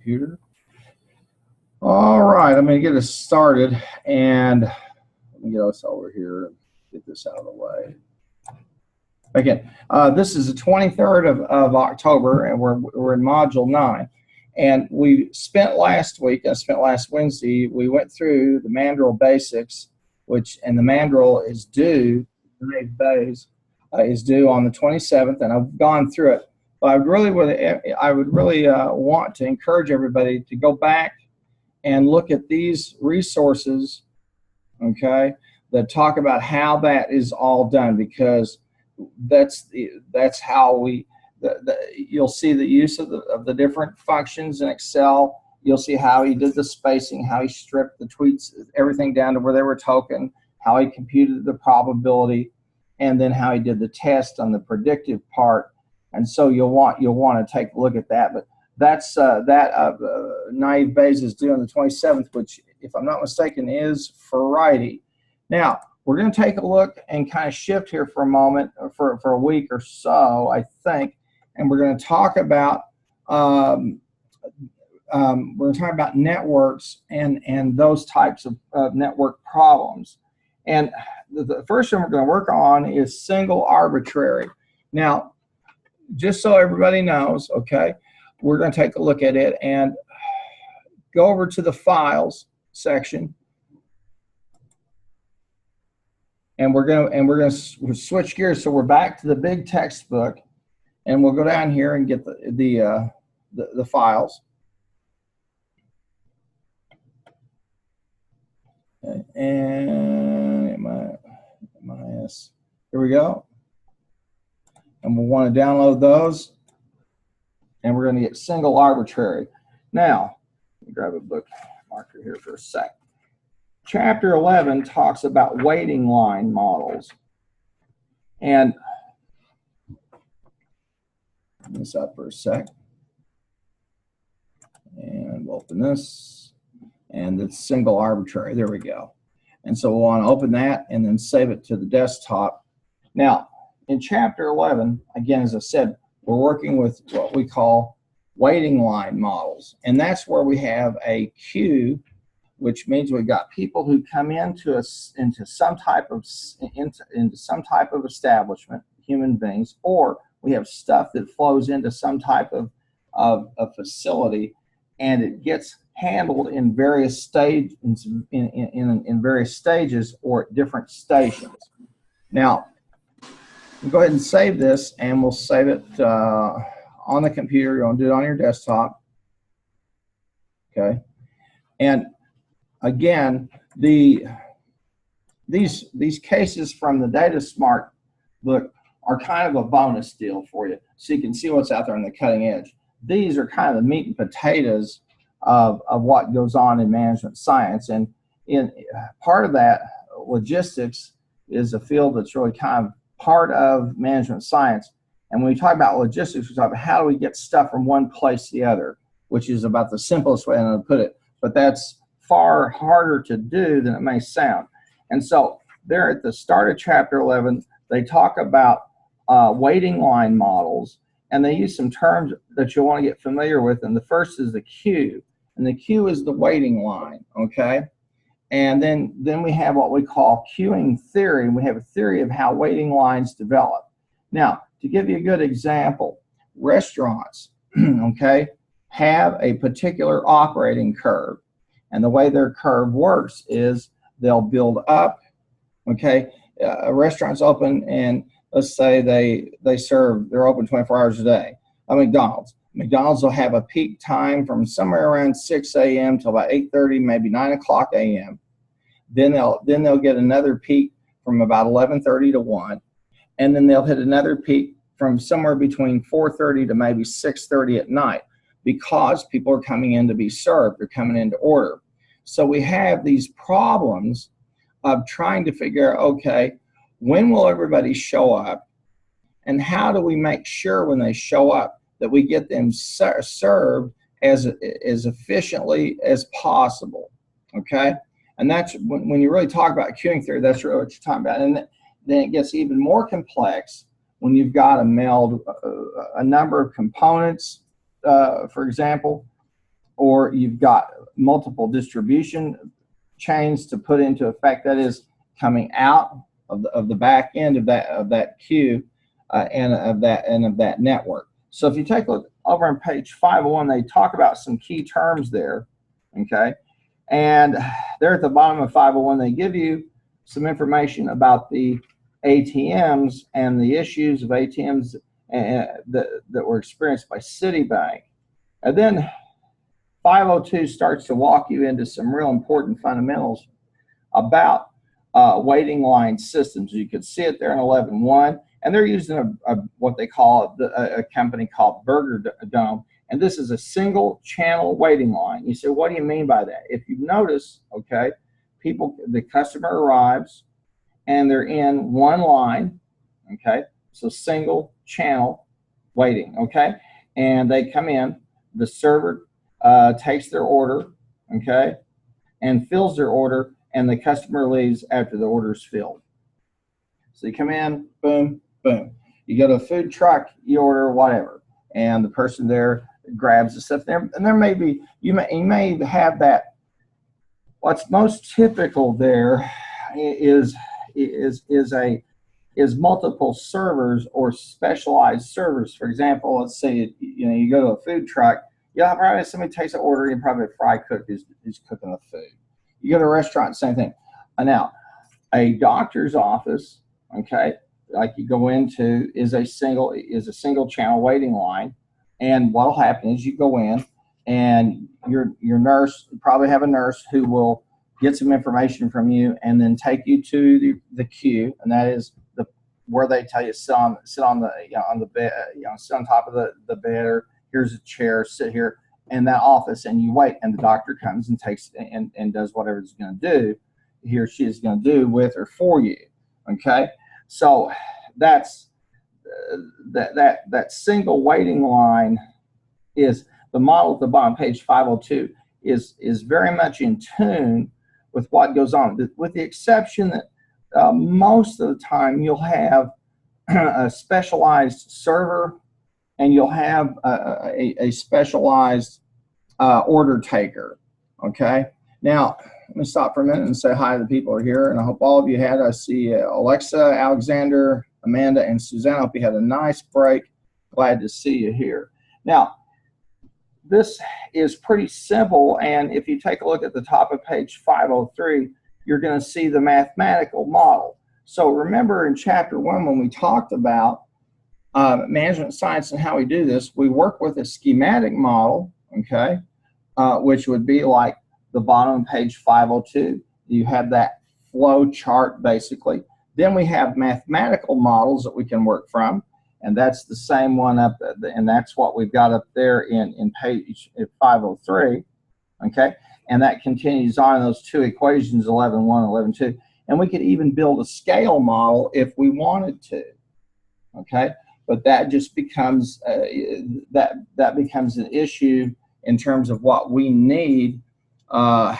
computer. All right, I'm going to get us started, and let me get us over here and get this out of the way. Again, this is the 23rd of October, and we're in Module 9. And we spent last week, I spent last Wednesday, we went through the mandrel basics, and the mandrel is due, the naive Bayes is due on the 27th, and I've gone through it. But I would really want to encourage everybody to go back and look at these resources, okay, that talk about how that is all done, because that's how you'll see the use of the different functions in Excel. You'll see how he did the spacing, how he stripped the tweets, everything down to where they were token, how he computed the probability, and then how he did the test on the predictive part. And so you'll want to take a look at that. But that's naive Bayes is due on the 27th, which, if I'm not mistaken, is Friday. Now, we're going to take a look and kind of shift here for a moment, for a week or so, I think, and we're going to talk about networks and those types of network problems. And the first one we're going to work on is single arbitrary. Now, just so everybody knows, okay, we're going to take a look at it and go over to the files section. And we're going to switch gears, so we're back to the big textbook, and we'll go down here and get the files. Okay. And MIS, here we go. And we'll want to download those, and we're going to get single arbitrary. Now, let me grab a book marker here for a sec. Chapter 11 talks about waiting line models. And open this up for a sec. And we'll open this. And it's single arbitrary. There we go. And so we'll want to open that and then save it to the desktop. Now, in Chapter 11, again, as I said, we're working with what we call waiting line models. And that's where we have a queue, which means we've got people who come into some type of establishment, human beings, or we have stuff that flows into some type of facility, and it gets handled in various stages, in various stages or at different stations. Now, we'll go ahead and save this, and we'll save it on the computer. You're going to do it on your desktop, okay? And again, these cases from the Data Smart book are kind of a bonus deal for you, so you can see what's out there on the cutting edge. These are kind of the meat and potatoes of what goes on in management science, and in part of that, logistics is a field that's really kind of part of management science. And when we talk about logistics, we talk about how do we get stuff from one place to the other, which is about the simplest way to put it, but that's far harder to do than it may sound. And so there at the start of Chapter 11, they talk about waiting line models, and they use some terms that you'll want to get familiar with. And the first is the queue, and the queue is the waiting line, okay? And then we have what we call queuing theory, and we have a theory of how waiting lines develop. Now, to give you a good example, restaurants, okay, have a particular operating curve. And the way their curve works is they'll build up, okay? A restaurant's open, and let's say they're open 24 hours a day. McDonald's will have a peak time from somewhere around 6 a.m. till about 8:30, maybe 9 o'clock a.m. Then they'll get another peak from about 11:30 to 1, and then they'll hit another peak from somewhere between 4:30 to maybe 6:30 at night, because people are coming in to be served. They're coming in to order. So we have these problems of trying to figure out, okay, when will everybody show up, and how do we make sure when they show up that we get them served as efficiently as possible, okay? And that's when you really talk about queuing theory, that's really what you're talking about. And then it gets even more complex when you've got to meld a number of components, for example, or you've got multiple distribution chains to put into effect. That is coming out of the back end of that queue and of that network. So if you take a look over on page 501, they talk about some key terms there, okay? And there at the bottom of 501, they give you some information about the ATMs and the issues of ATMs that were experienced by Citibank. And then 502 starts to walk you into some real important fundamentals about waiting line systems. You could see it there in 11.1, and they're using what they call a company called Burger Dome, and this is a single channel waiting line. You say, what do you mean by that? If you notice, okay, the customer arrives and they're in one line, okay, so single channel waiting, okay, and they come in, the server takes their order, okay, and fills their order, and the customer leaves after the order is filled. So you come in, boom, boom. You go to a food truck, you order whatever, and the person there grabs the stuff there, and there may be, you may have that. What's most typical there is multiple servers or specialized servers. For example, let's say you go to a food truck, probably somebody takes an order, and probably a fry cook is cooking the food. You go to a restaurant, same thing. Now, a doctor's office, okay, like you go into, is a single channel waiting line, and what'll happen is you go in, and your nurse, you probably have a nurse who will get some information from you and then take you to the queue, and that is where they tell you sit on the bed, sit on top of the bed, or here's a chair, sit here in that office, and you wait, and the doctor comes and takes and does whatever he's going to do, he or she is going to do with or for you. Okay, so that's that single waiting line is the model at the bottom, page 502, is very much in tune with what goes on, with the exception that most of the time you'll have a specialized server, and you'll have a specialized order taker. Okay, now let me stop for a minute and say hi to the people who are here, and I hope all of you had. I see Alexa, Alexander, Amanda, and Suzanne. I hope you had a nice break. Glad to see you here. Now, this is pretty simple, and if you take a look at the top of page 503, you're going to see the mathematical model. So remember in chapter 1 when we talked about management science and how we do this, we work with a schematic model, okay, which would be like the bottom of page 502. You have that flow chart basically. Then we have mathematical models that we can work from, and that's the same one up, and that's what we've got up there in page 503, okay? And that continues on in those two equations, 11.1 and 11.2. And we could even build a scale model if we wanted to, okay? But that just becomes that becomes an issue in terms of what we need, and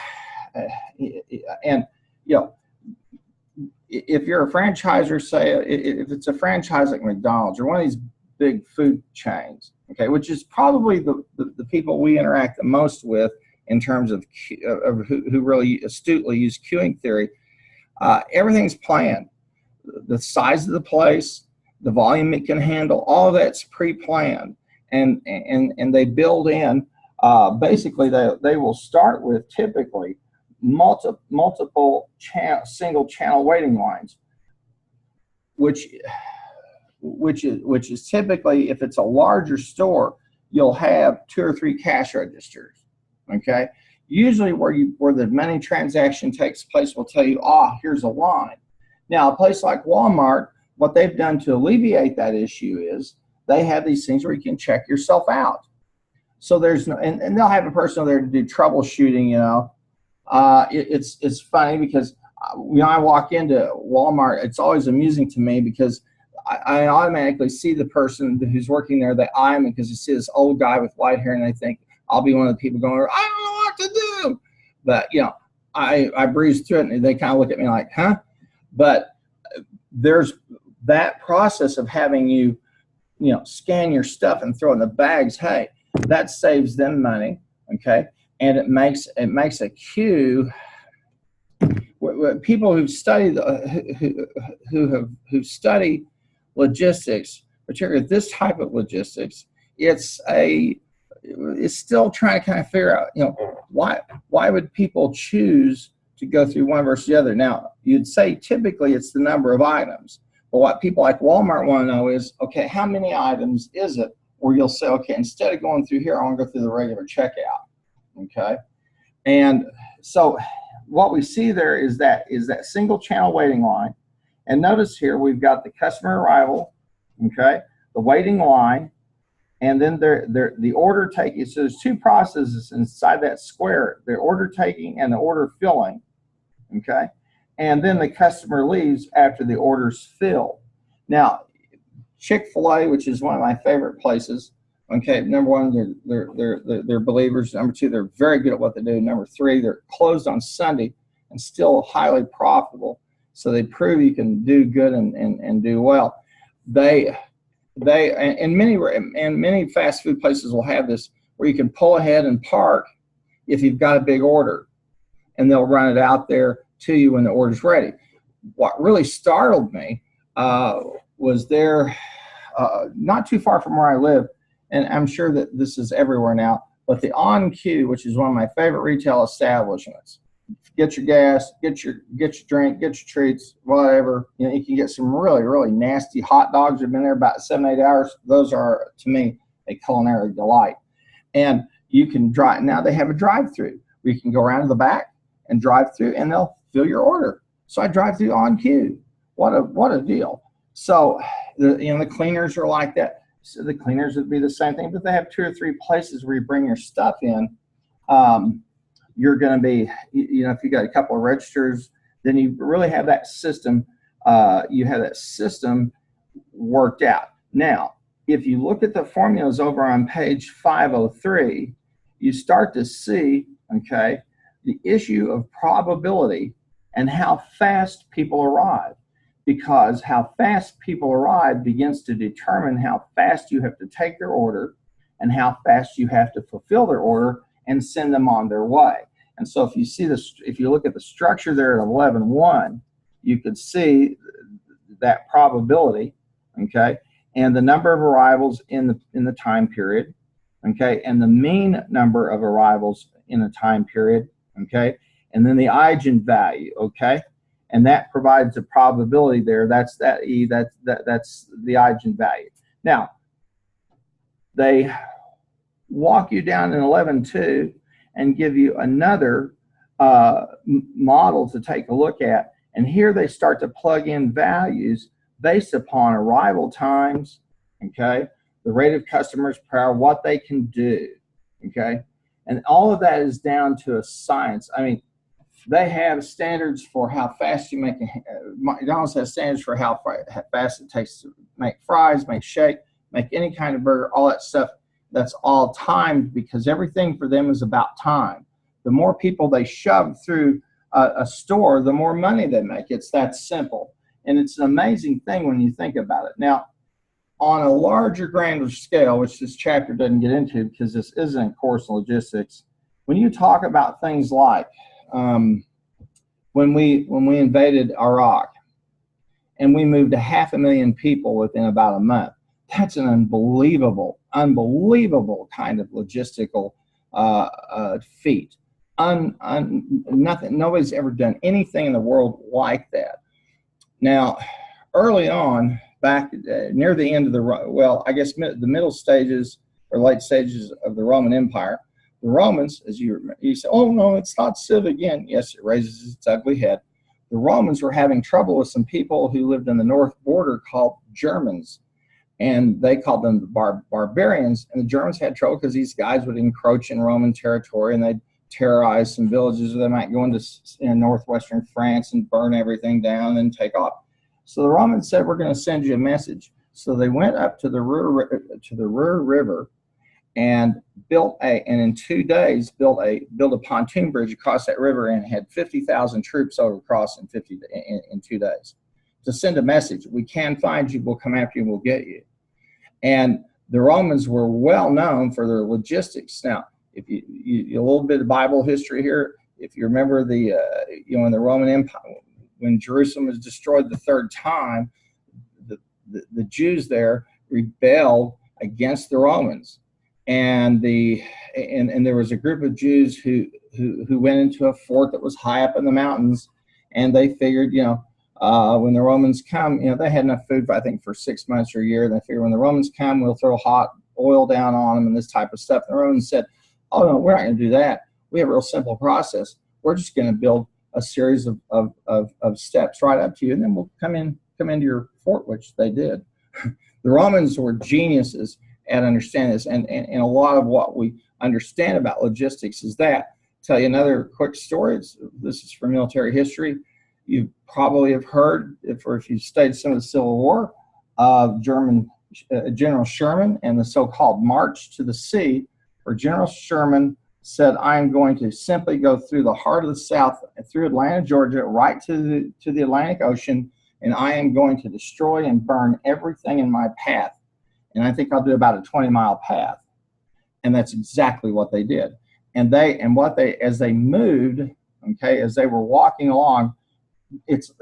if you're a franchisor, say if it's a franchise like McDonald's or one of these big food chains, okay, which is probably the people we interact the most with in terms of who really astutely use queuing theory, everything's planned. The size of the place, the volume it can handle, all that's pre-planned, and they build in. Basically, they will start with typically multiple single channel waiting lines, which is typically, if it's a larger store, you'll have 2 or 3 cash registers. Okay, usually where the money transaction takes place will tell you, here's a line. Now, a place like Walmart, what they've done to alleviate that issue is they have these things where you can check yourself out. So there's no, and they'll have a person there to do troubleshooting. It's funny because when I walk into Walmart, it's always amusing to me because I automatically see the person who's working there. They eye me because you see this old guy with white hair, and they think I'll be one of the people going, I don't know what to do. But I breeze through it, and they kind of look at me like, huh? But there's that process of having you scan your stuff and throw it in the bags. Hey, that saves them money. okay? And it makes a queue. People who've studied who study logistics, particularly this type of logistics, it's still trying to kind of figure out, you know, why would people choose to go through one versus the other? Now, you'd say typically it's the number of items, but what people like Walmart want to know is, okay, how many items is it? Or you'll say, okay, instead of going through here, I want to go through the regular checkout, okay? And so what we see there is that single channel waiting line. And notice here we've got the customer arrival, okay, the waiting line, and then the order taking. So there's two processes inside that square: the order taking and the order filling, okay, and then the customer leaves after the order's filled. Now, Chick-fil-A, which is one of my favorite places, okay, number one, they're believers. Number two, they're very good at what they do. Number three, they're closed on Sunday and still highly profitable. So they prove you can do good and do well. And many fast food places will have this where you can pull ahead and park if you've got a big order, and they'll run it out there to you when the order's ready. What really startled me was there, not too far from where I live, and I'm sure that this is everywhere now, but the On Queue, which is one of my favorite retail establishments. Get your gas, get your drink, get your treats, whatever. You know, you can get some really, really nasty hot dogs. Have been there about 7-8 hours. Those are, to me, a culinary delight. And you can drive. Now they have a drive-through. We can go around to the back and drive through, and they'll fill your order. So I drive through On Queue. What a deal. So the cleaners are like that. So the cleaners would be the same thing, but they have 2 or 3 places where you bring your stuff in. You're going to be, you know, if you got a couple of registers, then you really have that system. You have that system worked out. Now, if you look at the formulas over on page 503, you start to see, okay, the issue of probability and how fast people arrive. Because how fast people arrive begins to determine how fast you have to take their order and how fast you have to fulfill their order and send them on their way. And so if you see this, if you look at the structure there at 11.1, you could see that probability, okay, and the number of arrivals in the time period, okay, and the mean number of arrivals in the time period, okay, and then the eigenvalue, okay. And that provides a probability there. That's that E. That's the eigenvalue. Now, they walk you down in 11.2 and give you another model to take a look at. And here they start to plug in values based upon arrival times, okay, the rate of customers per hour, what they can do, okay. And all of that is down to a science. I mean, they have standards for how fast you make McDonald's has standards for how fast it takes to make fries, make shake, make any kind of burger, all that stuff. That's all timed because everything for them is about time. The more people they shove through a store, the more money they make. It's that simple. And it's an amazing thing when you think about it. Now, on a larger, grander scale, which this chapter doesn't get into because this isn't a course in logistics, when you talk about things like when we invaded Iraq and we moved 500,000 people within about a month, that's an unbelievable kind of logistical feat. Nobody's ever done anything in the world like that. Now, early on, back near the end of the middle stages or late stages of the Roman Empire, the Romans, as you say, oh no, it's not civic again. Yes, it raises its ugly head. The Romans were having trouble with some people who lived in the north border called Germans, and they called them the barbarians. And the Germans had trouble because these guys would encroach in Roman territory and they'd terrorize some villages, or they might go into northwestern France and burn everything down and take off. So the Romans said, we're going to send you a message. So they went up to the Ruhr River and in 2 days built a pontoon bridge across that river and had 50,000 troops over across in 2 days to send a message. We can find you, we'll come after you, we'll get you. And the Romans were well known for their logistics. Now, if a little bit of Bible history here. If you remember the, in the Roman Empire, when Jerusalem was destroyed the third time, the Jews there rebelled against the Romans, and there was a group of Jews who went into a fort that was high up in the mountains, and they figured, when the Romans come, they had enough food, I think, for 6 months or a year. And they figured when the Romans come, we'll throw hot oil down on them and this type of stuff. And the Romans said, "Oh no, we're not going to do that. We have a real simple process. We're just going to build a series of steps right up to you, and then we'll come into your fort," which they did. The Romans were geniuses at understanding this, and a lot of what we understand about logistics is that. Tell you another quick story. This is from military history. You probably have heard, if you've studied some of the Civil War, of General Sherman and the so-called March to the Sea, where General Sherman said, "I'm going to simply go through the heart of the South, through Atlanta, Georgia, right to the Atlantic Ocean, and I am going to destroy and burn everything in my path. And I think I'll do about a 20-mile path." And that's exactly what they did. And as they moved, as they were walking along, it's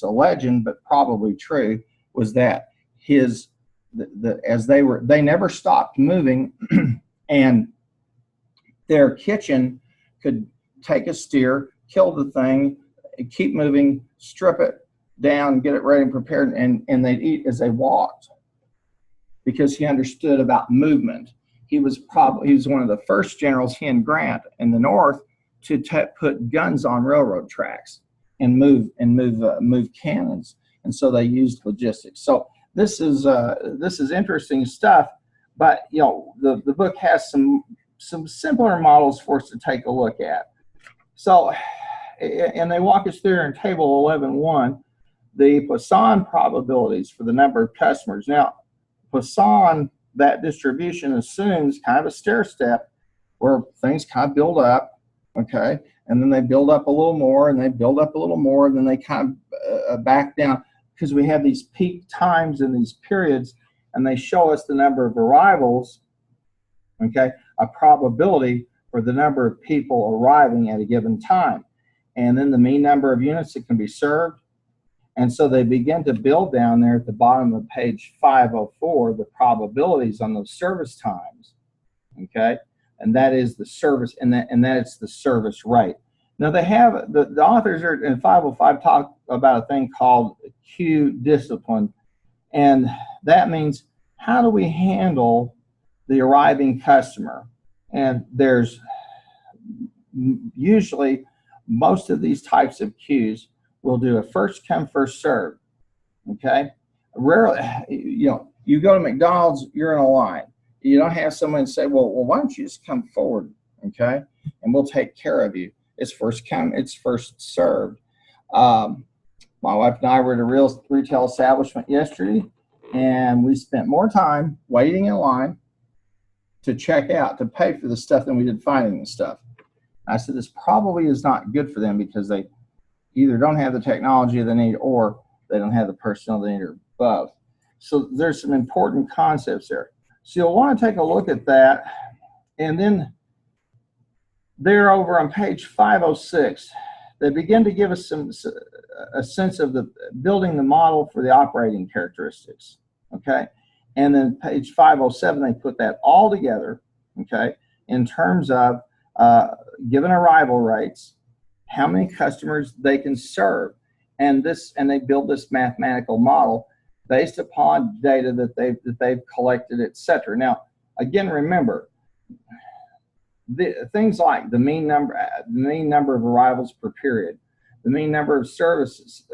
a legend, but probably true, was that they never stopped moving, and their kitchen could take a steer, kill the thing, keep moving, strip it down, get it ready and prepared, and they'd eat as they walked, because he understood about movement. He was one of the first generals, he and Grant, in the North, to put guns on railroad tracks and move cannons. And so they used logistics. So this is interesting stuff. But the book has some simpler models for us to take a look at. So, and they walk us through in table 11.1 the Poisson probabilities for the number of customers. Now, Poisson, that distribution assumes kind of a stair step where things kind of build up, and then they build up a little more, and they build up a little more, and then they kind of back down, because we have these peak times in these periods, and they show us the number of arrivals, a probability for the number of people arriving at a given time, and then the mean number of units that can be served. And so they begin to build down there at the bottom of page 504 the probabilities on those service times, and that is the service, and that is the service rate. Now they have the authors are in 505 talk about a thing called queue discipline, and that means how do we handle the arriving customer? And there's usually most of these types of queues will do a first come first serve. Rarely, you go to McDonald's, you're in a line. You don't have someone say, well, why don't you just come forward, and we'll take care of you. It's first come, it's first served. My wife and I were at a retail establishment yesterday, and we spent more time waiting in line to check out, to pay for the stuff, than we did finding the stuff. I said, this probably is not good for them, because they either don't have the technology they need, or they don't have the personnel they need, or both. So there's some important concepts there. So you'll want to take a look at that. And then there over on page 506, they begin to give us a sense of the building the model for the operating characteristics. And then page 507, they put that all together, in terms of given arrival rates, how many customers they can serve, and they build this mathematical model based upon data that they've collected, etc. Now, again, remember things like the mean number of arrivals per period, the mean number of service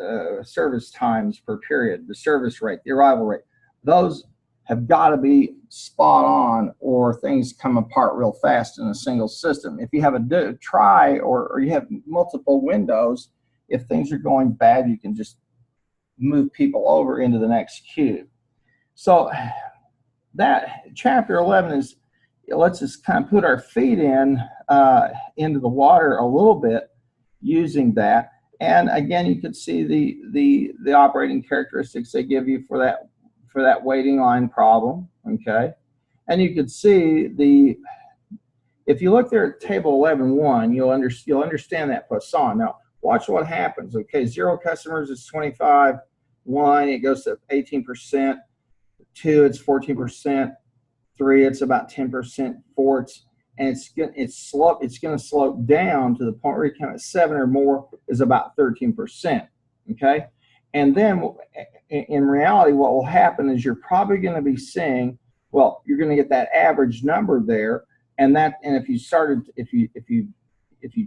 times per period, the service rate, the arrival rate. Those have got to be spot on, or things come apart real fast in a single system. If you have a try, or you have multiple windows, if things are going bad, you can just move people over into the next queue. So that chapter 11 lets us kind of put our feet into the water a little bit using that. And again, you can see the operating characteristics they give you for that waiting line problem, and you could see if you look there at table 11.1, you'll understand that Poisson. Now, watch what happens. Okay, 0 customers is 25. 1, it goes to 18%. 2, it's 14%. 3, it's about 10%. 4, it's going to slope down to the point where you come at 7 or more is about 13%. Okay, and then in reality, what will happen is you're probably going to be seeing, well, you're going to get that average number there, and if you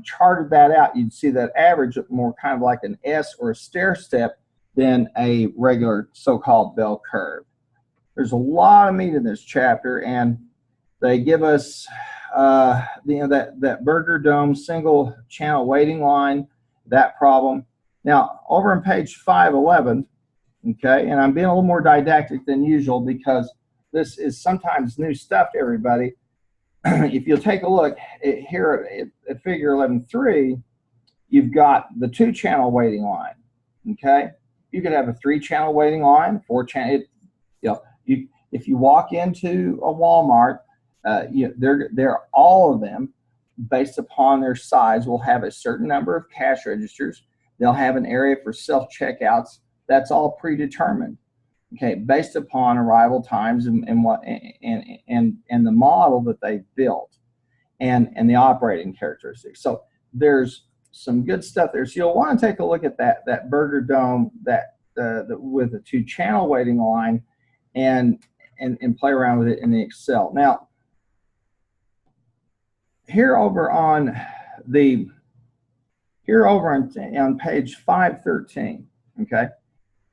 charted that out, you'd see that average more kind of like an S or a stair step than a regular so-called bell curve. There's a lot of meat in this chapter, and they give us that Burger Dome single channel waiting line, that problem. Now, over on page 511, okay, and I'm being a little more didactic than usual because this is sometimes new stuff to everybody. If you'll take a look here at figure 11.3, you've got the 2-channel waiting line, okay? You could have a 3-channel waiting line, 4-channel, if you walk into a Walmart, they're all of them, based upon their size, will have a certain number of cash registers. They'll have an area for self-checkouts. That's all predetermined, okay, based upon arrival times and the model that they've built and the operating characteristics. So there's some good stuff there. So you'll want to take a look at that Burger Dome with the 2-channel waiting line and play around with it in the Excel. Now, here over on page 513, okay,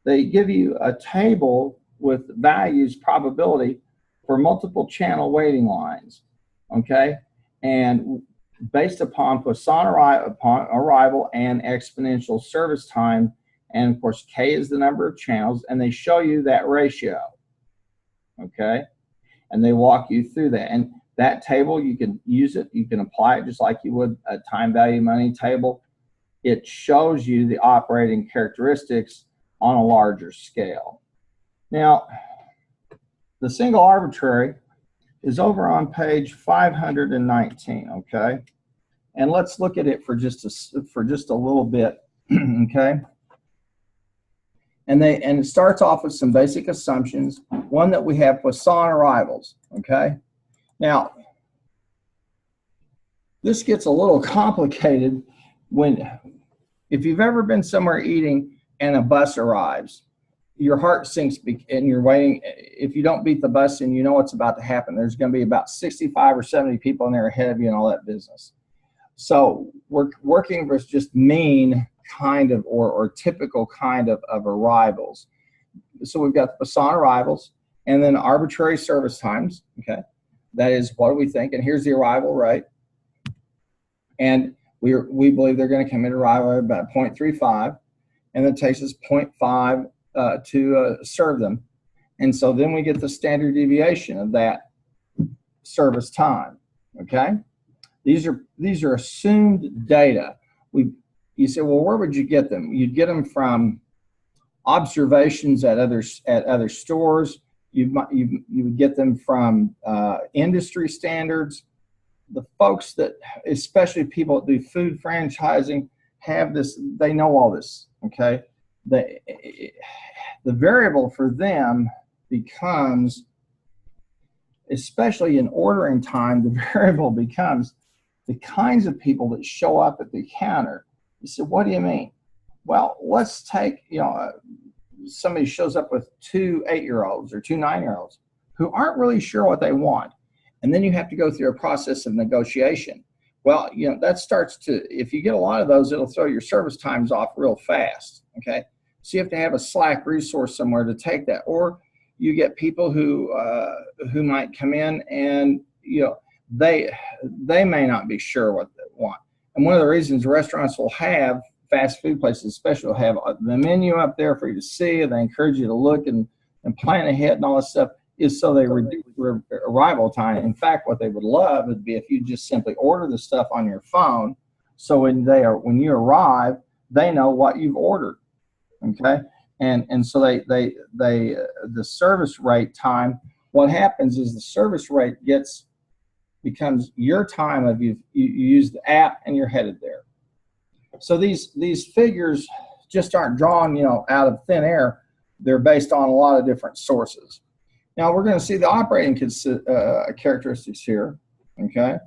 they give you a table with values probability for multiple channel waiting lines, okay, and based upon Poisson arrival and exponential service time, and of course K is the number of channels, and they show you that ratio, okay, and they walk you through that. And that table, you can use it, you can apply it just like you would a time value money table. It shows you the operating characteristics on a larger scale. Now, the single arbitrary is over on page 519, okay? And let's look at it for just a little bit, okay? And it starts off with some basic assumptions. One, that we have Poisson arrivals, okay? Now, this gets a little complicated if you've ever been somewhere eating and a bus arrives, your heart sinks and you're waiting. If you don't beat the bus and you know what's about to happen, there's going to be about 65 or 70 people in there ahead of you and all that business. So we're working with just mean kind of or typical kind of arrivals. So we've got the Poisson arrivals and then arbitrary service times, okay? That is, what do we think? And here's the arrival rate. And we believe they're going to come in arrival at about 0.35, and it takes us 0.5 to serve them. And so then we get the standard deviation of that service time, okay? These are assumed data. You say, well, where would you get them? You'd get them from observations at other stores. You would get them from industry standards. The folks that, especially people that do food franchising, have this. They know all this. Okay, the variable for them becomes, especially in ordering time, the variable becomes the kinds of people that show up at the counter. You said, what do you mean? Well, let's take, somebody shows up with 2 8-year-olds or 2 9-year-olds who aren't really sure what they want. And then you have to go through a process of negotiation. Well, that starts to, if you get a lot of those, it'll throw your service times off real fast, okay? So you have to have a slack resource somewhere to take that. Or you get people who might come in and, they may not be sure what they want. And one of the reasons restaurants will have, fast food places especially, will have the menu up there for you to see, and they encourage you to look and plan ahead and all that stuff, is so they reduce arrival time. In fact, what they would love would be if you just simply order the stuff on your phone, so when you arrive, they know what you've ordered, okay? And so the service rate time, what happens is the service rate gets becomes your time of you use the app and you're headed there. So these figures just aren't drawn, out of thin air. They're based on a lot of different sources. Now we're going to see the operating characteristics here, okay?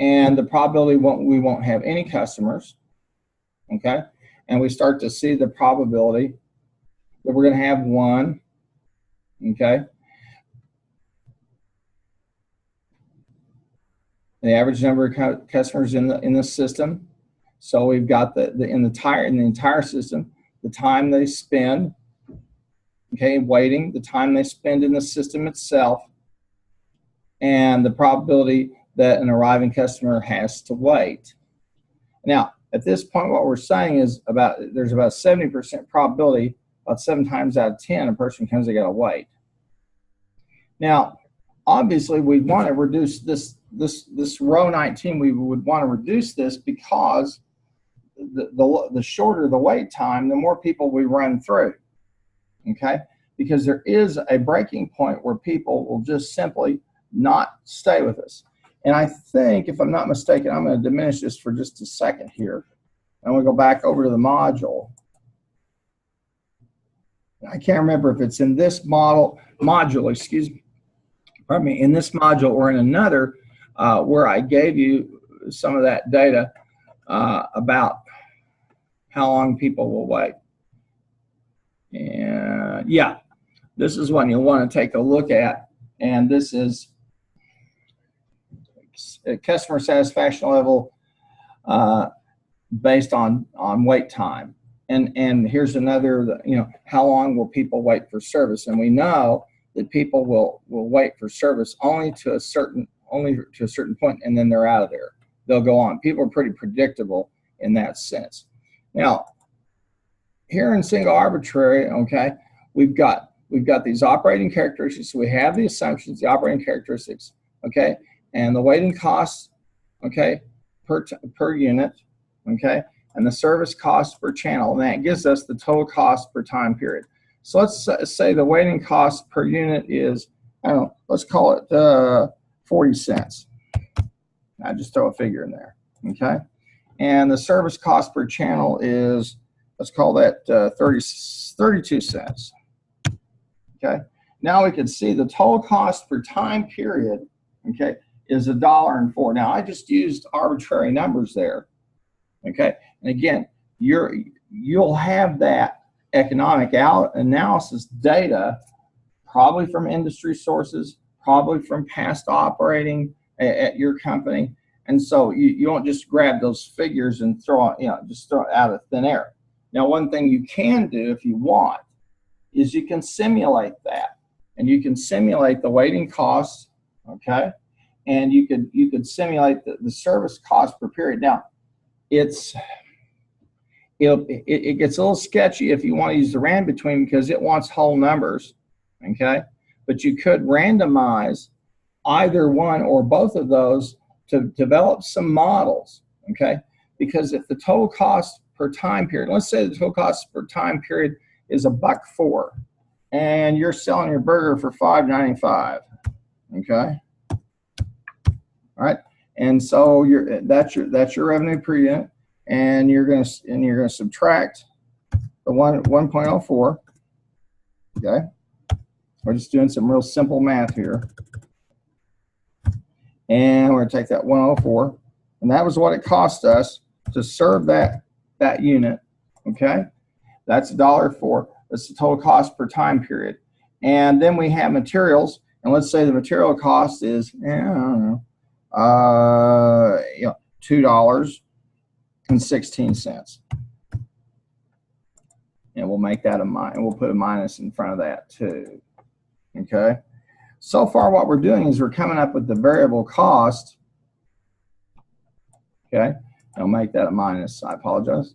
And the probability we won't have any customers, okay? And we start to see the probability that we're going to have one, okay? The average number of customers in the system. So we've got in the entire system, the time they spend, okay, waiting, the time they spend in the system itself, and the probability that an arriving customer has to wait. Now, at this point, what we're saying is there's about 70% probability, about 7 times out of 10, a person comes, they got to wait. Now, obviously, we want to reduce this row 19. We would want to reduce this because the shorter the wait time, the more people we run through. Okay, because there is a breaking point where people will just simply not stay with us. And I think, if I'm not mistaken, I'm going to diminish this for just a second here. And we'll go back over to the module. I can't remember if it's in this module, excuse me, pardon me, in this module or in another where I gave you some of that data about how long people will wait. And yeah, this is one you'll want to take a look at. And this is a customer satisfaction level based on wait time. And here's another, how long will people wait for service? And we know that people will wait for service only to a certain point, and then they're out of there. They'll go on. People are pretty predictable in that sense. Now, here in single arbitrary, okay, we've got these operating characteristics. So we have the assumptions, the operating characteristics, okay, and the waiting costs, okay, per unit, okay, and the service cost per channel, and that gives us the total cost per time period. So let's say the waiting cost per unit is, I don't know, let's call it 40 cents. I just throw a figure in there, okay? And the service cost per channel is, let's call that 32 cents, okay? Now we can see the total cost per time period, okay, is $1.04. Now I just used arbitrary numbers there, okay? And again, you'll have that economic analysis data probably from industry sources, probably from past operating at your company. And so you won't just grab those figures and throw it out of thin air. Now, one thing you can do if you want is you can simulate that, and you can simulate the waiting costs, okay? And you could simulate the service cost per period. Now, it gets a little sketchy if you want to use the rand between, because it wants whole numbers, okay? But you could randomize either one or both of those to develop some models, okay? Because if the total cost per time period, let's say the total cost per time period is $1.04, and you're selling your burger for $5.95, okay? All right, and so that's your revenue per unit, and you're gonna subtract the 1.04, okay? We're just doing some real simple math here. And we're going to take that 104, and that was what it cost us to serve that unit, okay? That's $1.04. That's the total cost per time period. And then we have materials, and let's say the material cost is, I don't know, $2.16. And we'll make that we'll put a minus in front of that too, okay? So far, what we're doing is we're coming up with the variable cost, okay? I'll make that a minus, I apologize.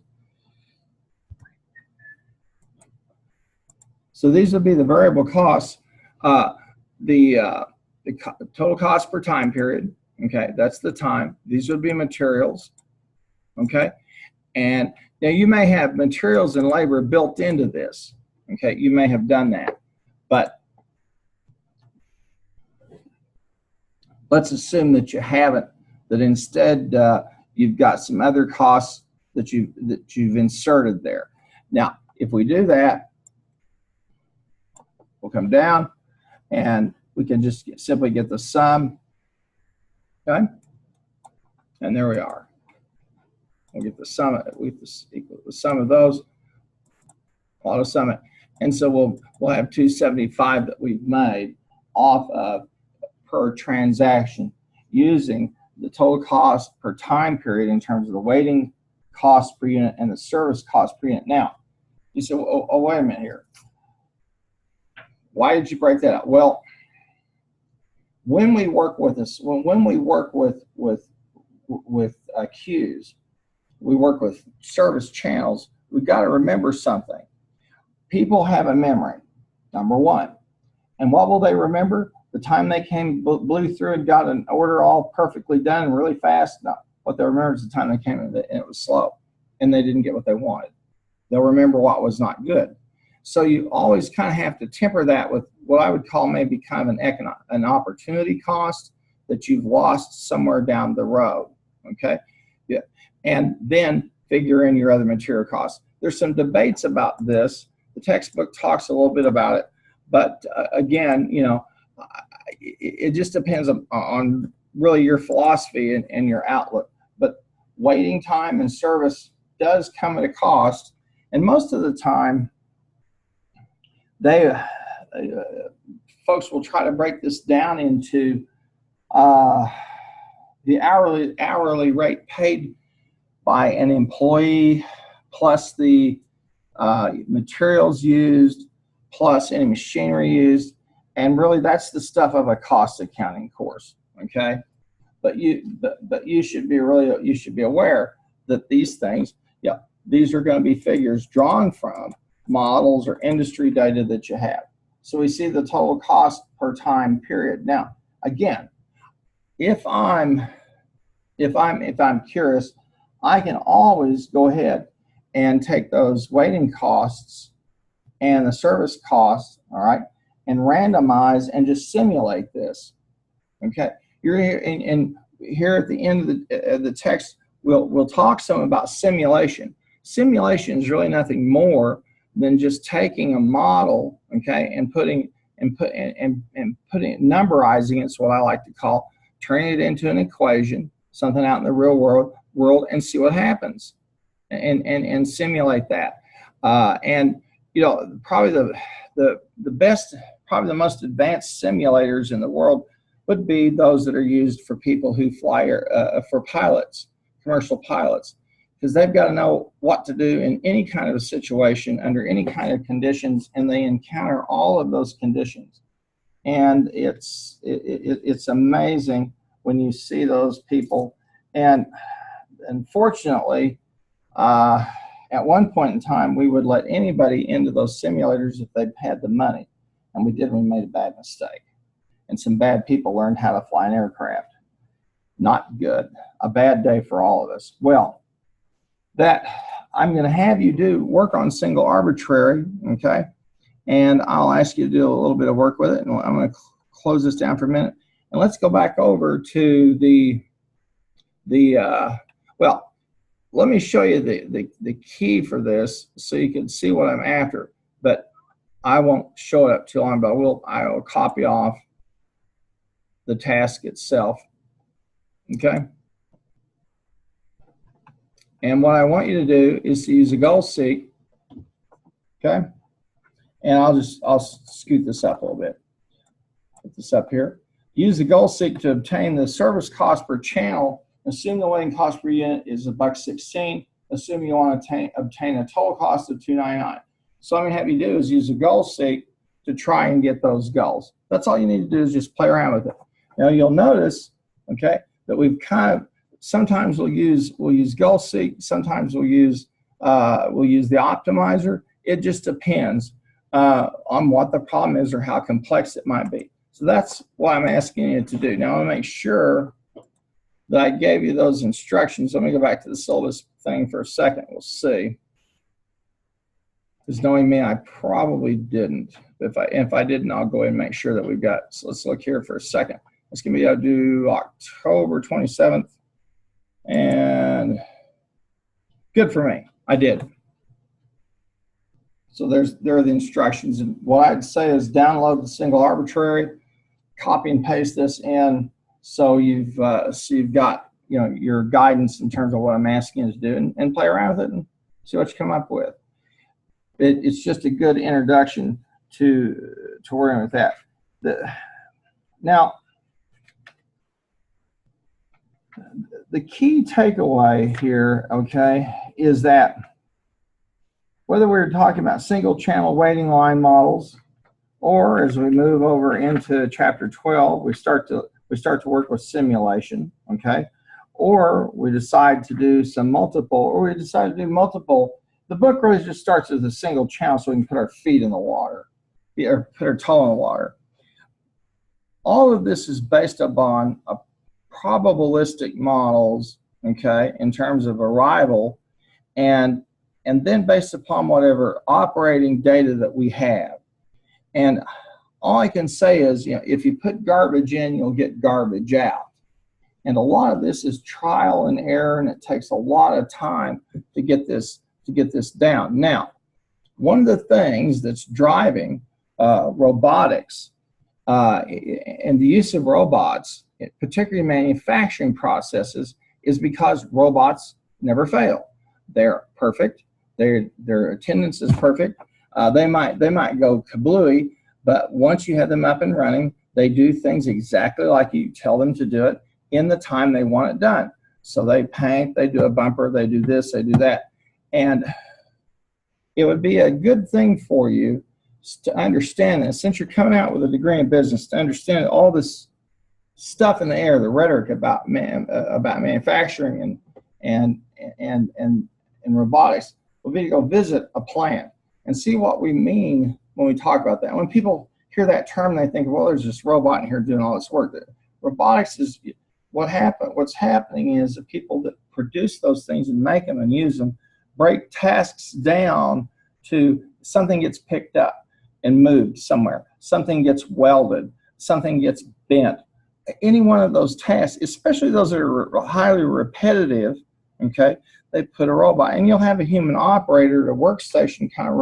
So these would be the variable costs, the total cost per time period, okay? That's the time. These would be materials, okay? And now you may have materials and labor built into this, okay? You may have done that, but let's assume that you haven't, that instead you've got some other costs that you've inserted there. Now, if we do that, we'll come down and we can just simply get the sum, okay? And there we are. We'll get the sum, equal the sum of those, auto sum it. And so we'll have 275 that we've made off of per transaction using the total cost per time period in terms of the waiting cost per unit and the service cost per unit. Now, you say, oh, wait a minute here. Why did you break that out? Well, when we work with this, when we work with queues, we work with service channels, we've got to remember something. People have a memory, number one. And what will they remember? The time they blew through and got an order all perfectly done and really fast? No. What they remember is the time they came in and it was slow and they didn't get what they wanted. They'll remember what was not good. So you always kind of have to temper that with what I would call maybe kind of an opportunity cost that you've lost somewhere down the road, okay? Yeah. And then figure in your other material costs. There's some debates about this. The textbook talks a little bit about it, but again, you know, it just depends on really your philosophy and your outlook. But waiting time and service does come at a cost, and most of the time, folks will try to break this down into the hourly rate paid by an employee plus the materials used plus any machinery used, and really that's the stuff of a cost accounting course, okay? But you should be aware that these things, yeah, these are going to be figures drawn from models or industry data that you have. So we see the total cost per time period. Now, again, if I'm curious, I can always go ahead and take those waiting costs and the service costs, all right, and randomize and just simulate this. Okay, you're here, and here at the end of the text, we'll talk some about simulation. Simulation is really nothing more than just taking a model, okay, and putting numberizing it. It's what I like to call turning it into an equation, something out in the real world, and see what happens, and simulate that. And you know, probably the best, probably the most advanced simulators in the world would be those that are used for people who fly for pilots, commercial pilots, because they've got to know what to do in any kind of a situation under any kind of conditions, and they encounter all of those conditions. And it's amazing when you see those people. And unfortunately, at one point in time, we would let anybody into those simulators if they had the money, and we made a bad mistake. And some bad people learned how to fly an aircraft. Not good. A bad day for all of us. Well, that I'm going to have you work on single arbitrary, okay? And I'll ask you to do a little bit of work with it, and I'm going to close this down for a minute. And let's go back over to well, let me show you the key for this so you can see what I'm after. But I won't show it up too long, but I will copy off the task itself, okay? And what I want you to do is to use a goal seek, okay? And I'll scoot this up a little bit. Put this up here. Use the goal seek to obtain the service cost per channel. Assume the waiting cost per unit is $1.16. Assume you want to obtain a total cost of $2.99. So what I'm going to have you do is use a goal seek to try and get those goals. That's all you need to do is just play around with it. Now you'll notice, okay, that we've kind of, sometimes we'll use goal seek, sometimes we'll use the optimizer. It just depends on what the problem is or how complex it might be. So that's what I'm asking you to do. Now I want to make sure that I gave you those instructions. Let me go back to the syllabus thing for a second. We'll see. Because knowing me, I probably didn't. If I didn't, I'll go ahead and make sure that we've got. So let's look here for a second. It's going to be able to do October 27th. And good for me. I did. So there are the instructions. And what I'd say is download the single arbitrary, copy and paste this in, so you've got your guidance in terms of what I'm asking you to do, and play around with it and see what you come up with. It's just a good introduction to working with that. Now, the key takeaway here, okay, is that whether we're talking about single channel waiting line models, or as we move over into chapter 12, we start to work with simulation, okay, or we decide to do multiple. The book really just starts as a single channel so we can put our feet in the water, or put our toe in the water. All of this is based upon a probabilistic models, okay, in terms of arrival, and then based upon whatever operating data that we have. And all I can say is, if you put garbage in, you'll get garbage out. And a lot of this is trial and error, and it takes a lot of time to get this down. Now, one of the things that's driving robotics and the use of robots, particularly manufacturing processes, is because robots never fail. They're perfect. Their attendance is perfect. They might go kablooey, but once you have them up and running, they do things exactly like you tell them to do it in the time they want it done. So they paint, they do a bumper, they do this, they do that. And it would be a good thing for you to understand this, since you're coming out with a degree in business, to understand all this stuff in the air, the rhetoric about manufacturing and robotics. We'll be to go visit a plant and see what we mean when we talk about that. When people hear that term, they think, well, there's this robot in here doing all this work. Robotics is what's happening is the people that produce those things and make them and use them break tasks down to something gets picked up and moved somewhere, something gets welded, something gets bent. Any one of those tasks, especially those that are highly repetitive, okay, they put a robot, and you'll have a human operator at a workstation kind of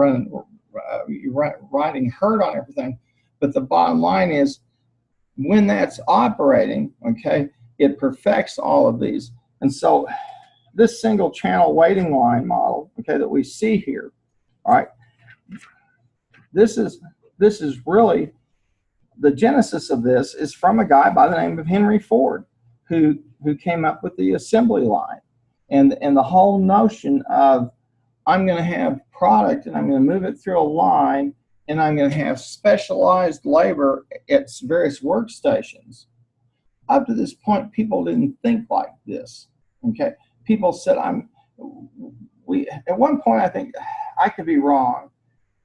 riding herd on everything. But the bottom line is, when that's operating, okay, it perfects all of these. And so this single channel waiting line model, okay, that we see here, all right, this is really, the genesis of this is from a guy by the name of Henry Ford, who came up with the assembly line. And the whole notion of, I'm going to have product and I'm going to move it through a line, and I'm going to have specialized labor at various workstations. Up to this point, people didn't think like this. Okay, people said, at one point, I think, I could be wrong,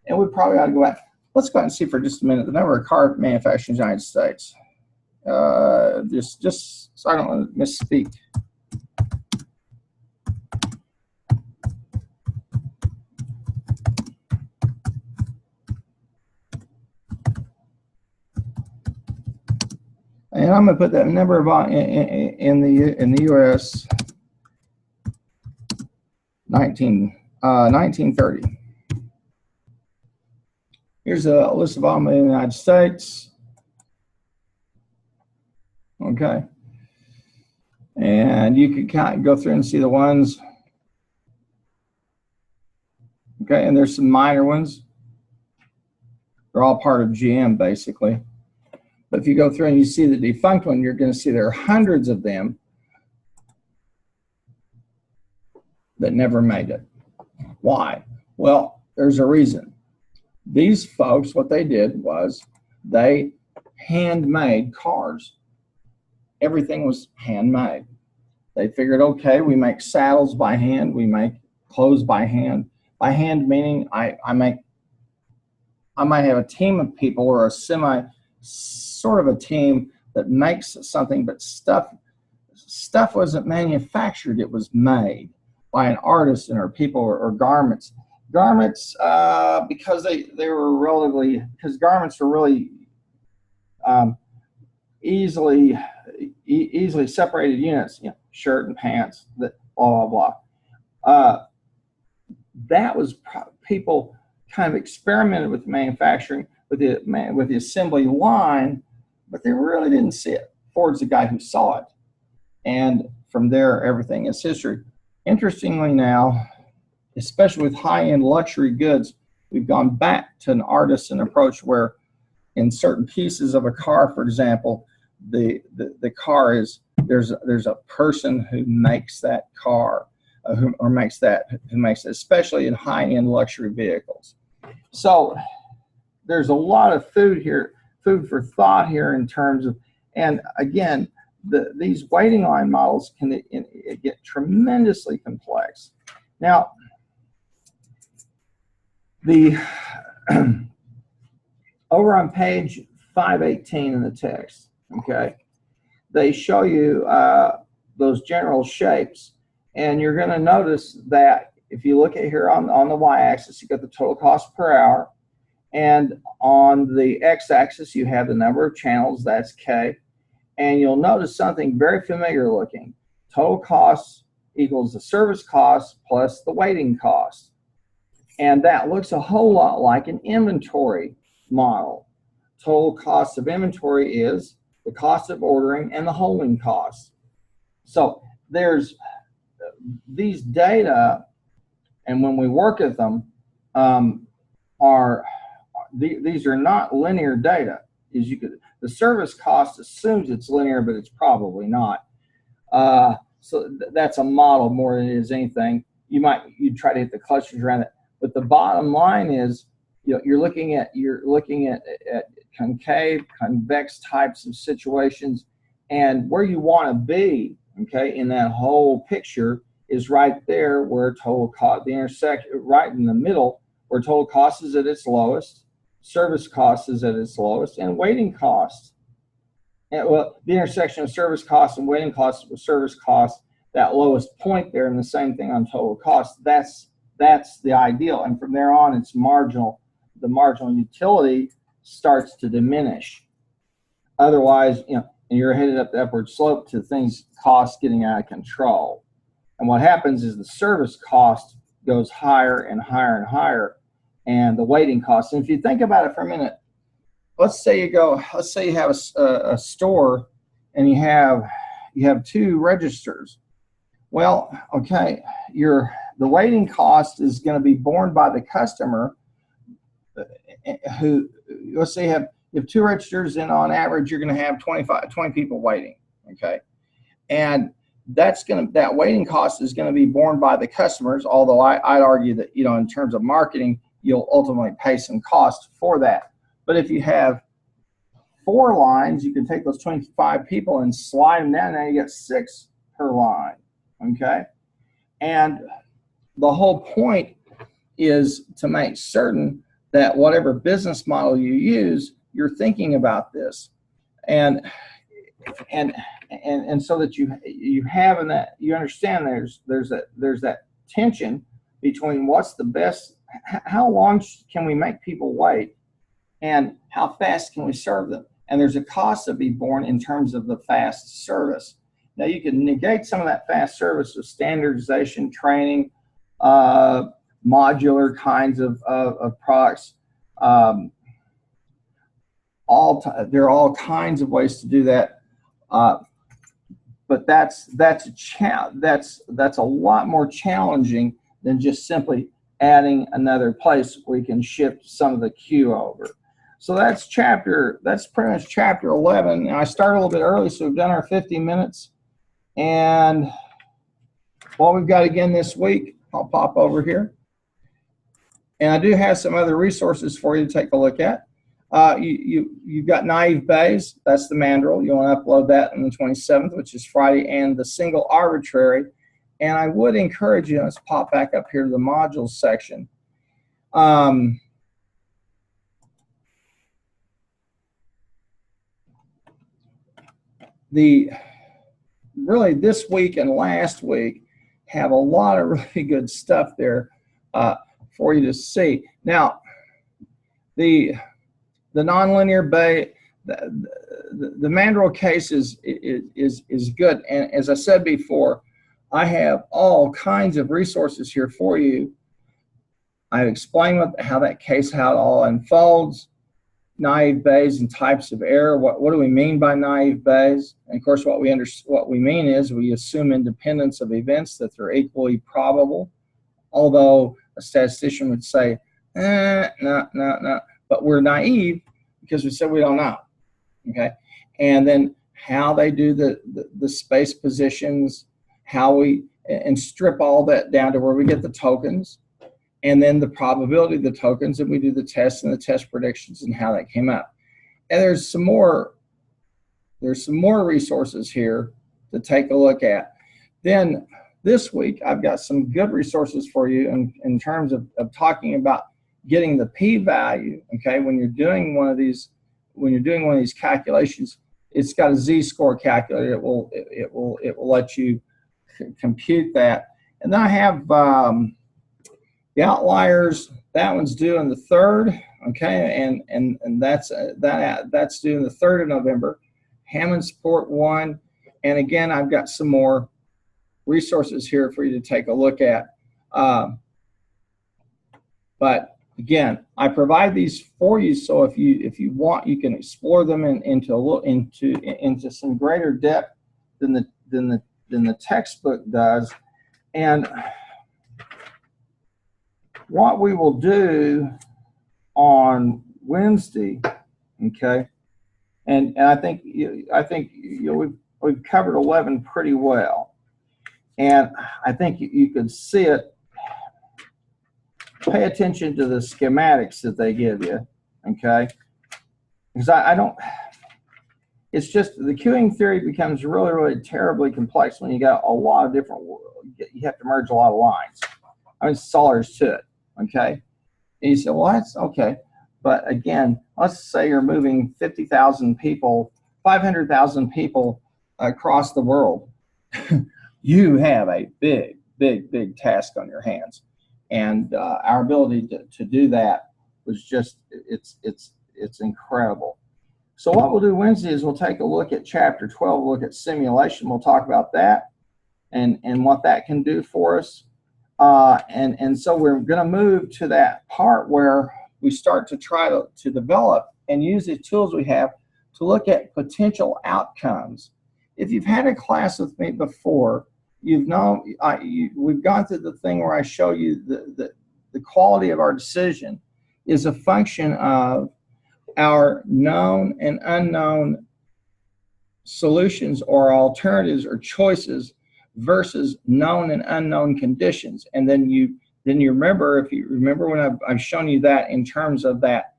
and we probably ought to go back. Let's go ahead and see for just a minute the number of car manufacturers in the United States. Just so I don't misspeak. And I'm going to put that number in the U.S. 1930. Here's a list of all in the United States. Okay. And you can kind of go through and see the ones. Okay, and there's some minor ones. They're all part of GM, basically. But if you go through and you see the defunct one, you're going to see there are hundreds of them that never made it. Why? Well, there's a reason. These folks, what they did was they handmade cars. Everything was handmade. They figured, okay, we make saddles by hand, we make clothes by hand. By hand meaning I might have a team of people, or a sort of a team that makes something, but stuff wasn't manufactured, it was made by an artisan or people, or garments. Garments, because they were relatively, because garments are really easily separated units, you know, shirt and pants, that blah blah blah. That was people kind of experimented with manufacturing with the assembly line, but they really didn't see it. Ford's the guy who saw it, and from there everything is history. Interestingly now, especially with high-end luxury goods, we've gone back to an artisan approach where in certain pieces of a car, for example, the car is, there's a person who makes that car, who makes it, especially in high-end luxury vehicles. So there's a lot of food for thought here in terms of, and again, these waiting line models can get tremendously complex. Now, over on page 518 in the text, okay, they show you those general shapes, and you're going to notice that if you look at here on the y-axis, you got the total cost per hour, and on the x-axis you have the number of channels, that's K, and you'll notice something very familiar looking. Total cost equals the service cost plus the waiting cost, and that looks a whole lot like an inventory model. Total cost of inventory is the cost of ordering and the holding costs. So there's these data, and when we work at them, these are not linear data. The service cost assumes it's linear, but it's probably not. So that's a model more than it is anything. You'd try to hit the clusters around it, but the bottom line is, you know, you're looking at concave, convex types of situations, and where you want to be, okay, in that whole picture is right there where total cost, the intersection, right in the middle, where total cost is at its lowest, service cost is at its lowest, and waiting cost. And, well, the intersection of service cost and waiting cost with service cost, that lowest point there, and the same thing on total cost. That's the ideal, and from there on, it's marginal. The marginal utility starts to diminish. Otherwise, you know, you're headed up the upward slope to things, costs getting out of control. And what happens is the service cost goes higher and higher and higher, and the waiting costs. And if you think about it for a minute, let's say you have a store and you have two registers. Well, okay, the waiting cost is going to be borne by the customer, who, let's say you have two registers, and on average you're going to have 20 people waiting, okay, and that waiting cost is going to be borne by the customers, although I'd argue that, you know, in terms of marketing, you'll ultimately pay some cost for that. But if you have 4 lines, you can take those 25 people and slide them down, and you get 6 per line, okay? And the whole point is to make certain that whatever business model you use, you're thinking about this, and so that you have, and that you understand there's that tension between what's the best, how long can we make people wait, and how fast can we serve them, and there's a cost to be borne in terms of the fast service. Now you can negate some of that fast service with standardization, training, modular kinds of products. There are all kinds of ways to do that, but that's a lot more challenging than just simply adding another place where you can shift some of the queue over. So that's pretty much chapter 11. And I started a little bit early, so we've done our 50 minutes. And what we've got again this week, I'll pop over here. And I do have some other resources for you to take a look at. You've got naive Bayes, that's the mandrel. You want to upload that on the 27th, which is Friday, and the single arbitrary. And I would encourage you, let's pop back up here to the modules section. Really this week and last week have a lot of really good stuff there for you to see. Now, the nonlinear Bayes, the Mandrill case is good. And as I said before, I have all kinds of resources here for you. I explain how that case, how it all unfolds, naive Bayes and types of error. What do we mean by naive Bayes? And of course, what we mean is we assume independence of events, that they're equally probable. Although a statistician would say, no. But we're naive because we said we don't know. Okay, and then how they do the space positions, and strip all that down to where we get the tokens, and then the probability of the tokens, and we do the tests and the test predictions and how that came up. And there's some more resources here to take a look at. Then this week, I've got some good resources for you in terms of talking about getting the p-value. Okay, when you're doing one of these calculations, it's got a z-score calculator. It will let you compute that. And then I have the outliers. That one's due on the 3rd. Okay, and that's due on the 3rd of November. Hammond Sport 1, and again, I've got some more resources here for you to take a look at. But again, I provide these for you, so if you want, you can explore them into some greater depth than the textbook does. And what we will do on Wednesday, okay, and I think we've covered 11 pretty well. And I think you could see it. Pay attention to the schematics that they give you, okay? Because it's just the queuing theory becomes really, really terribly complex when you got a lot of different, you have to merge a lot of lines. I mean, it's all there is to it, okay? And you say, well, that's okay. But again, let's say you're moving 50,000 people, 500,000 people across the world. You have a big task on your hands, and our ability to do that was just it's incredible. So what we'll do Wednesday is we'll take a look at chapter 12, look at simulation. We'll talk about that and what that can do for us, and so we're going to move to that part where we start to try to develop and use the tools we have to look at potential outcomes. If you've had a class with me before, we've gone through the thing where I show you the quality of our decision is a function of our known and unknown solutions or alternatives or choices versus known and unknown conditions. And then you remember, if you remember when I've shown you that in terms of that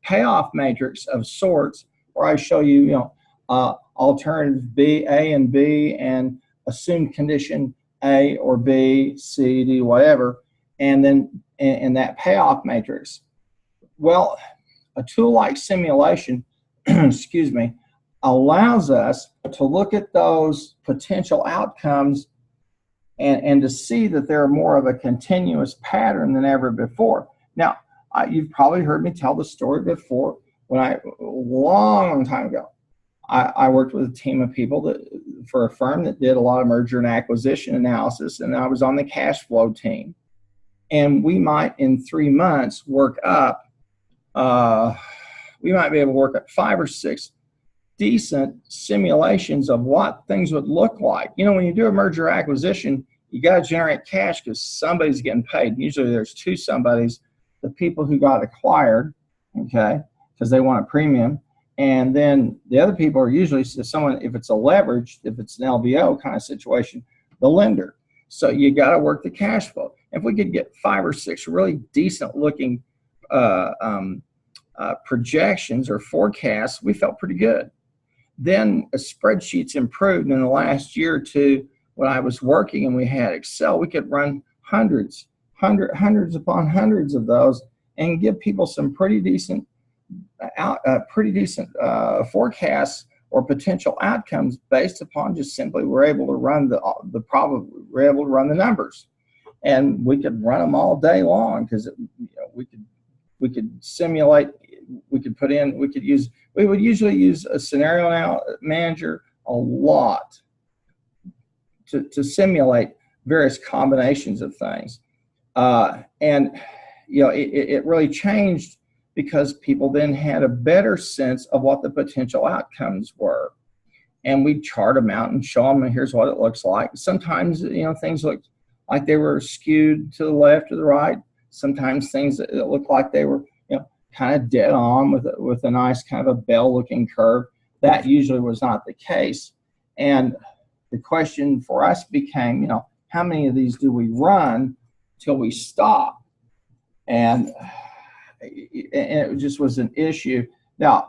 payoff matrix of sorts, where I show you, alternative B, A and B, and assumed condition A or B, C, D, whatever, and then in that payoff matrix. Well, a tool like simulation, excuse me, allows us to look at those potential outcomes and to see that they're more of a continuous pattern than ever before. Now, you've probably heard me tell the story before. When a long time ago, I worked with a team of people for a firm that did a lot of merger and acquisition analysis, and I was on the cash flow team. And we might, in 3 months, we might be able to work up 5 or 6 decent simulations of what things would look like. When you do a merger acquisition, you got to generate cash because somebody's getting paid. Usually there's 2 somebodies, the people who got acquired, okay, because they want a premium. And then the other people are usually someone, if it's a leverage, if it's an LBO kind of situation, the lender. So you got to work the cash flow. If we could get 5 or 6 really decent looking projections or forecasts, we felt pretty good. Then spreadsheets improved in the last year or two. When I was working and we had Excel, we could run hundreds upon hundreds of those and give people some pretty decent forecasts or potential outcomes based upon just simply we're able to run we're able to run the numbers, and we could run them all day long because we could simulate, we could use we would usually use a scenario manager a lot to simulate various combinations of things. And you know, it really changed because people then had a better sense of what the potential outcomes were. And we'd chart them out and show them, and here's what it looks like. Sometimes, you know, things looked like they were skewed to the left or the right. Sometimes things that looked like they were, you know, kind of dead on with a nice kind of a bell-looking curve. That usually was not the case. And the question for us became, you know, how many of these do we run till we stop? And it just was an issue. Now,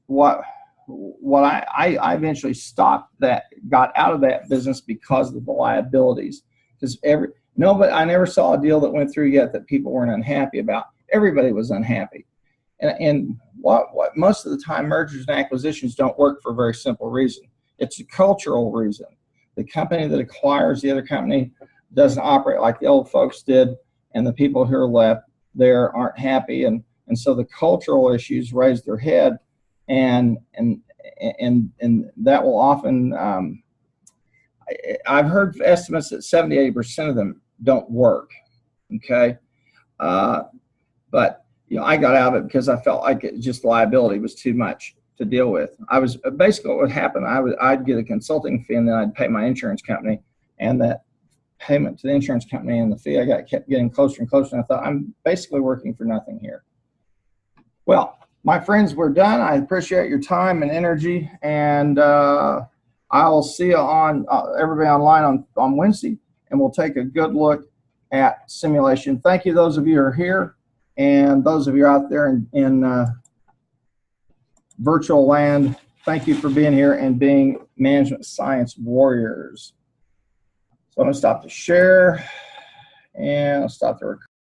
what I eventually stopped that, got out of that business because of the liabilities. Because I never saw a deal that went through yet that people weren't unhappy about. Everybody was unhappy. And what most of the time, mergers and acquisitions don't work for a very simple reason. It's a cultural reason. The company that acquires the other company doesn't operate like the old folks did, and the people who are left there aren't happy, and so the cultural issues raise their head, and that will often I've heard estimates that 70-80% of them don't work. Okay, but you know, I got out of it because I felt like just liability was too much to deal with. I was basically, what would happen, I'd get a consulting fee, and then I'd pay my insurance company, and that payment to the insurance company and the fee kept getting closer and closer, and I thought, I'm basically working for nothing here. Well, my friends, we're done. I appreciate your time and energy, and I'll see you on everybody online on Wednesday, and we'll take a good look at simulation. Thank you, those of you who are here, and those of you out there in virtual land. Thank you for being here and being management science warriors. So I'm going to stop the share, and I'll stop the recording.